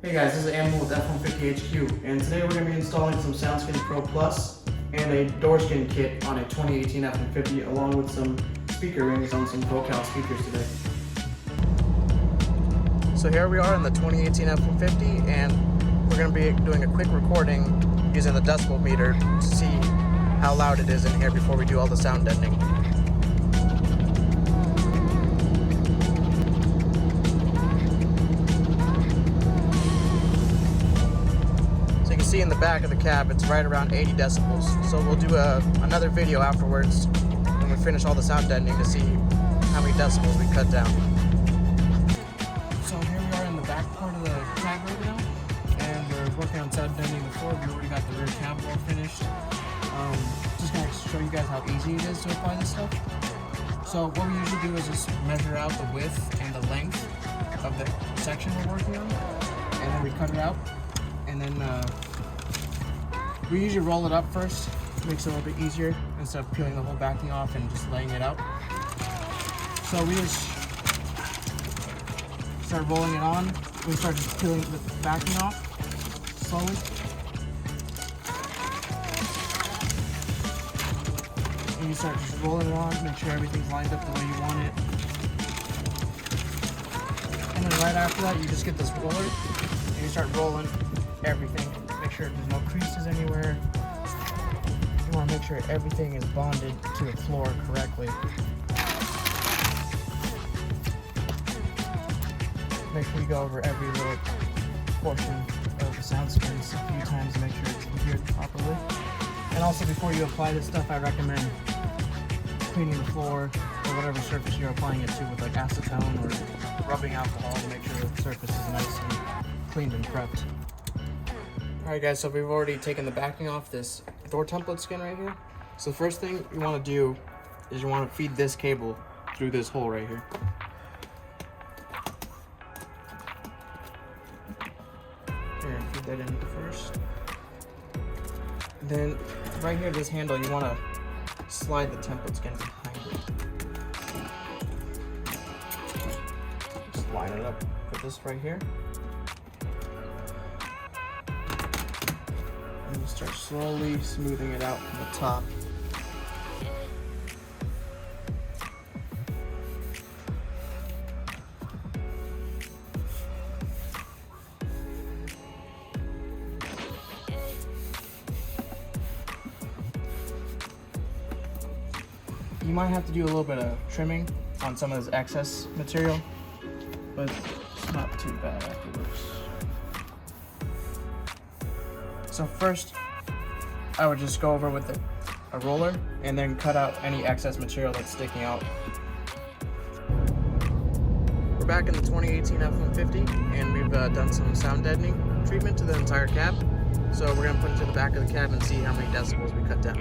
Hey guys, this is Animal with F-150 HQ, and today we're going to be installing some SoundSkins Pro Plus and a door skin kit on a 2018 F-150 along with some speaker rings on some vocal speakers today. So here we are in the 2018 F-150, and we're going to be doing a quick recording using the decibel meter to see how loud it is in here before we do all the sound deadening. See in the back of the cab, it's right around 80 decibels. So we'll do another video afterwards when we finish all the sound deadening to see how many decibels we cut down. So here we are in the back part of the cab right now, and we're working on sound deadening the floor. We already got the rear cab all finished. Just gonna show you guys how easy it is to apply this stuff. So what we usually do is just measure out the width and the length of the section we're working on, and then we cut it out, and then we usually roll it up first, makes it a little bit easier instead of peeling the whole backing off and just laying it out. So we just start rolling it on. We start just peeling the backing off slowly. And you start just rolling it on, make sure everything's lined up the way you want it. And then right after that, you just get this roller and you start rolling everything. Make sure there's no creases anywhere. You want to make sure everything is bonded to the floor correctly. Make sure you go over every little portion of the SoundSkins a few times to make sure it's adhered properly. And also, before you apply this stuff, I recommend cleaning the floor or whatever surface you're applying it to with like acetone or rubbing alcohol to make sure the surface is nice and cleaned and prepped. Alright guys, so we've already taken the backing off this door template skin right here. So the first thing you want to do is you want to feed this cable through this hole right here. We're going to feed that in first. Then right here, this handle, you want to slide the template skin behind it. Just line it up with this right here. And you start slowly smoothing it out from the top. You might have to do a little bit of trimming on some of this excess material, but it's not too bad afterwards. So first, I would just go over with a roller and then cut out any excess material that's sticking out. We're back in the 2018 F-150, and we've done some sound deadening treatment to the entire cab. So we're gonna put it to the back of the cab and see how many decibels we cut down.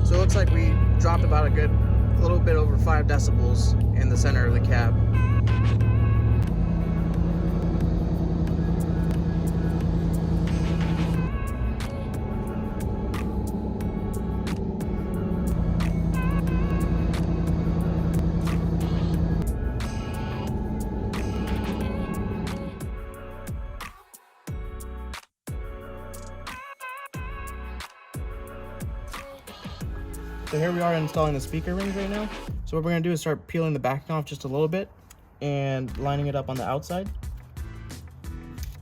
So it looks like we dropped about a little bit over 5 decibels in the center of the cab. So here we are installing the speaker rings right now. So what we're gonna do is start peeling the backing off just a little bit and lining it up on the outside.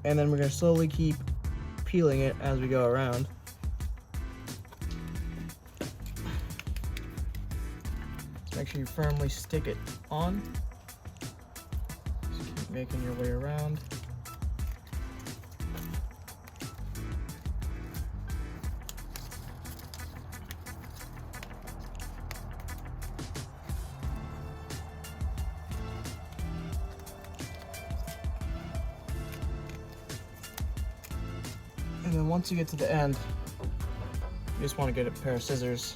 And then we're gonna slowly keep peeling it as we go around. Just make sure you firmly stick it on. Just keep making your way around. And then once you get to the end, you just want to get a pair of scissors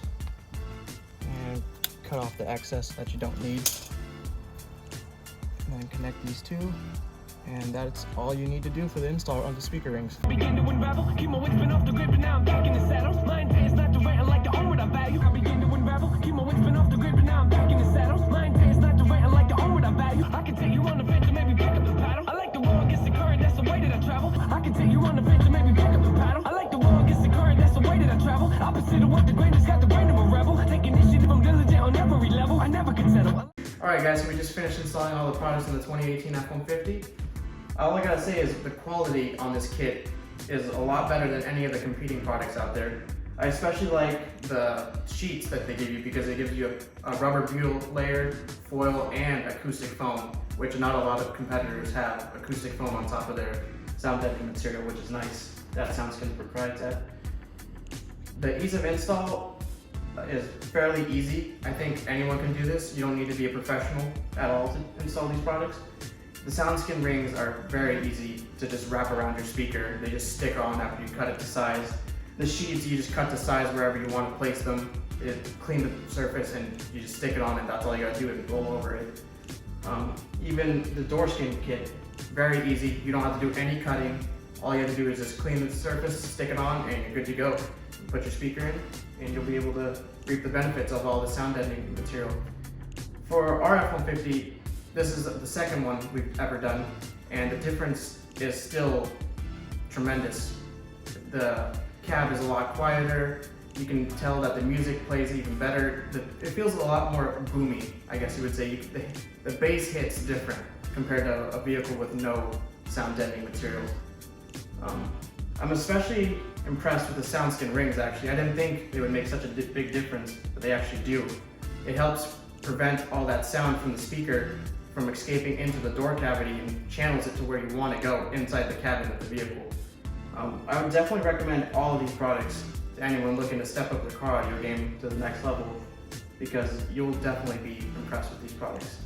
and cut off the excess that you don't need. And then connect these two, and that's all you need to do for the install on the speaker rings. Begin to unravel, keep my weight spin off the grid, but now I'm back in the saddle. Mine is not the like the own what I value. I begin to on the bench and maybe pick up the paddle. I like the world gets the current, that's the way that I travel. Opposite of what the greatest got the brain of a rebel. Take initiative, I'm diligent on every level. I never could settle. Alright guys, so we just finished installing all the products in the 2018 F-150. All I gotta say is the quality on this kit is a lot better than any of the competing products out there. I especially like the sheets that they give you because it gives you a rubber butyl layer, foil, and acoustic foam, which not a lot of competitors have acoustic foam on top of their sound deadening material, which is nice. That SoundSkins proprietary. The ease of install is fairly easy. I think anyone can do this. You don't need to be a professional at all to install these products. The SoundSkin rings are very easy to just wrap around your speaker. They just stick on after you cut it to size. The sheets, you just cut to size wherever you want to place them. Clean the surface and you just stick it on and that's all you gotta do is roll over it. Even the door skin kit, very easy. You don't have to do any cutting. All you have to do is just clean the surface, stick it on, and you're good to go. Put your speaker in and you'll be able to reap the benefits of all the sound deadening material. For our F-150, this is the second one we've ever done, and the difference is still tremendous. The cab is a lot quieter. You can tell that the music plays even better. It feels a lot more boomy, I guess you would say. The bass hits different compared to a vehicle with no sound deadening material. I'm especially impressed with the SoundSkin rings actually. I didn't think they would make such a big difference, but they actually do. It helps prevent all that sound from the speaker from escaping into the door cavity and channels it to where you want to go inside the cabin of the vehicle. I would definitely recommend all of these products to anyone looking to step up their car audio game to the next level because you'll definitely be impressed with these products.